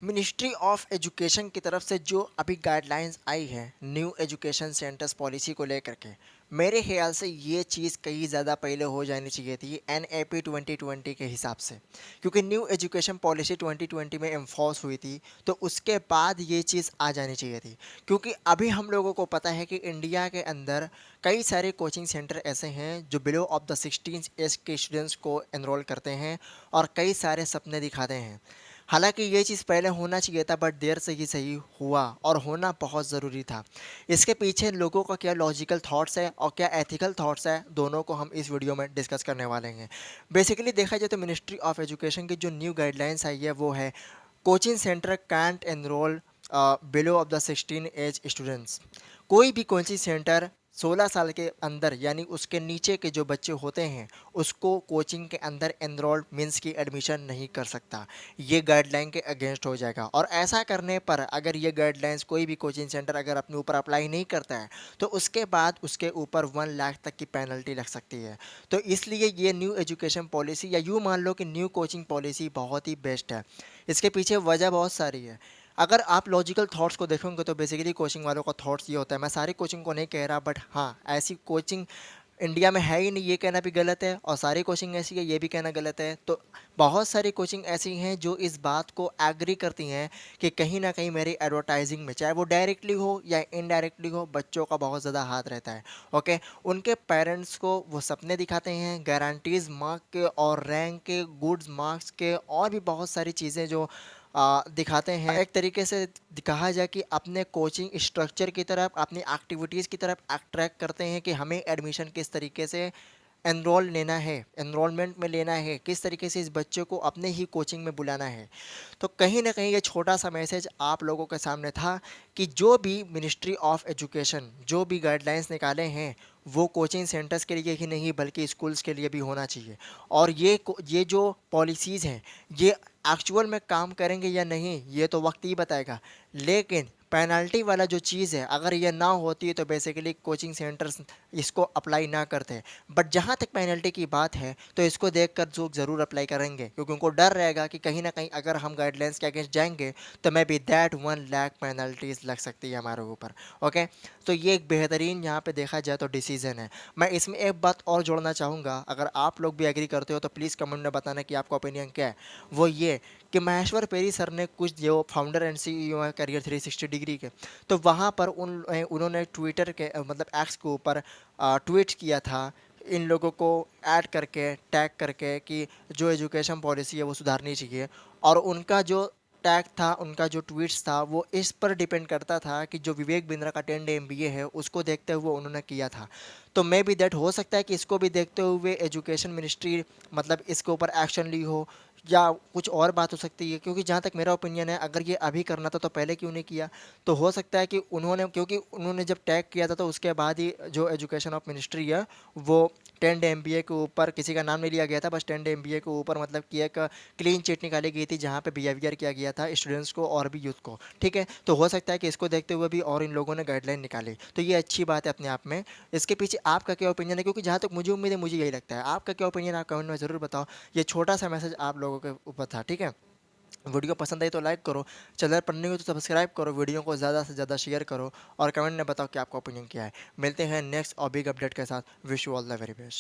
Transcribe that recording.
Ministry of education की तरफ से जो अभी गाइडलाइंस आई है न्यू एजुकेशन सेंटर्स पॉलिसी को लेकर के, मेरे ख्याल से ये चीज़ कहीं ज़्यादा पहले हो जानी चाहिए थी NAP 2020 के हिसाब से। क्योंकि न्यू एजुकेशन पॉलिसी 2020 में इन्फोर्स हुई थी, तो उसके बाद ये चीज़ आ जानी चाहिए थी। क्योंकि अभी हम लोगों को पता है कि इंडिया के अंदर कई सारे कोचिंग सेंटर ऐसे हैं जो बिलो ऑफ द 16 एज के स्टूडेंट्स को एनरोल करते हैं और कई सारे सपने दिखाते हैं। हालांकि ये चीज़ पहले होना चाहिए था, बट देर से ही सही हुआ और होना बहुत ज़रूरी था। इसके पीछे लोगों का क्या लॉजिकल थॉट्स है और क्या एथिकल थॉट्स है, दोनों को हम इस वीडियो में डिस्कस करने वाले हैं। बेसिकली देखा जाए तो मिनिस्ट्री ऑफ एजुकेशन की जो न्यू गाइडलाइंस आई है वो है coaching centre can't enrol below of the 16 age students. कोई भी कोचिंग सेंटर 16 साल के अंदर यानी उसके नीचे के जो बच्चे होते हैं उसको कोचिंग के अंदर एनरोल मीन्स की एडमिशन नहीं कर सकता। ये गाइडलाइन के अगेंस्ट हो जाएगा और ऐसा करने पर अगर ये गाइडलाइंस कोई भी कोचिंग सेंटर अगर अपने ऊपर अप्लाई नहीं करता है तो उसके बाद उसके ऊपर 1 लाख तक की पेनल्टी लग सकती है। तो इसलिए ये न्यू एजुकेशन पॉलिसी या यूँ मान लो कि न्यू कोचिंग पॉलिसी बहुत ही बेस्ट है। इसके पीछे वजह बहुत सारी है। अगर आप लॉजिकल थॉट्स को देखोगे तो बेसिकली कोचिंग वालों का थॉट्स ये होता है, मैं सारी कोचिंग को नहीं कह रहा बट हाँ, ऐसी कोचिंग इंडिया में है ही नहीं, ये कहना भी गलत है, और सारी कोचिंग ऐसी है ये भी कहना गलत है। तो बहुत सारी कोचिंग ऐसी हैं जो इस बात को एग्री करती हैं कि कहीं ना कहीं मेरी एडवर्टाइजिंग में, चाहे वो डायरेक्टली हो या इनडायरेक्टली हो, बच्चों का बहुत ज़्यादा हाथ रहता है। ओके, उनके पेरेंट्स को वो सपने दिखाते हैं गारंटीज मार्क के और रैंक के, गुड्स मार्क्स के, और भी बहुत सारी चीज़ें जो दिखाते हैं। एक तरीके से कहा जाए कि अपने कोचिंग स्ट्रक्चर की तरफ, अपनी एक्टिविटीज़ की तरफ अट्रैक्ट करते हैं कि हमें एडमिशन किस तरीके से एनरोल लेना है, एनरोलमेंट में लेना है, किस तरीके से इस बच्चे को अपने ही कोचिंग में बुलाना है। तो कहीं ना कहीं ये छोटा सा मैसेज आप लोगों के सामने था कि जो भी मिनिस्ट्री ऑफ एजुकेशन जो भी गाइडलाइंस निकाले हैं वो कोचिंग सेंटर्स के लिए ही नहीं बल्कि स्कूल्स के लिए भी होना चाहिए। और ये जो पॉलिसीज़ हैं ये एक्चुअल में काम करेंगे या नहीं ये तो वक्त ही बताएगा। लेकिन पेनल्टी वाला जो चीज़ है अगर ये ना होती तो बेसिकली कोचिंग सेंटर्स इसको अप्लाई ना करते। बट जहाँ तक पेनल्टी की बात है तो इसको देखकर लोग ज़रूर अप्लाई करेंगे, क्योंकि उनको डर रहेगा कि कहीं ना कहीं अगर हम गाइडलाइंस के अगेंस्ट जाएंगे तो may be that 1 lakh penalties लग सकती है हमारे ऊपर। ओके, तो ये एक बेहतरीन यहाँ पे देखा जाए तो डिसीजन है। मैं इसमें एक बात और जोड़ना चाहूँगा, अगर आप लोग भी एग्री करते हो तो प्लीज़ कमेंट में बताना कि आपका ओपिनियन क्या है। वो ये कि महेश्वर पेरी सर ने कुछ, जो फाउंडर एंड CEO है करियर 360 डिग्री के, तो वहाँ पर उन्होंने ट्विटर के मतलब एक्स के ऊपर ट्वीट किया था इन लोगों को ऐड करके, टैग करके कि जो एजुकेशन पॉलिसी है वो सुधारनी चाहिए। और उनका जो टैग था, उनका जो ट्वीट्स था वो इस पर डिपेंड करता था कि जो विवेक बिंद्रा का 10 डे MBA है उसको देखते हुए उन्होंने किया था। तो मे बी दैट हो सकता है कि इसको भी देखते हुए एजुकेशन मिनिस्ट्री मतलब इसके ऊपर एक्शन ली हो, या कुछ और बात हो सकती है। क्योंकि जहाँ तक मेरा ओपिनियन है अगर ये अभी करना था तो पहले क्यों नहीं किया। तो हो सकता है कि उन्होंने, क्योंकि उन्होंने जब टैग किया था तो उसके बाद ही जो एजुकेशन ऑफ मिनिस्ट्री है वो 10 डे MBA के ऊपर, किसी का नाम नहीं लिया गया था, बस 10 डे MBA के ऊपर मतलब कि एक क्लीन चिट निकाली गई थी जहाँ पे बिहेवियर किया गया था स्टूडेंट्स को और भी यूथ को। ठीक है, तो हो सकता है कि इसको देखते हुए भी और इन लोगों ने गाइडलाइन निकाली, तो ये अच्छी बात है अपने आप में। इसके पीछे आपका क्या ओपिनियन है, क्योंकि जहाँ तक मुझे उम्मीद है मुझे यही लगता है। आपका क्या ओपिनियन आप कमेंट में ज़रूर बताओ। ये छोटा सा मैसेज आप लोगों के ऊपर था। ठीक है, वीडियो पसंद आई तो लाइक करो, चैनल पर नहीं हो तो सब्सक्राइब करो, वीडियो को ज़्यादा से ज़्यादा शेयर करो और कमेंट में बताओ कि आपका ओपिनियन क्या है। मिलते हैं नेक्स्ट और बिग अपडेट के साथ। Wish you all the very best.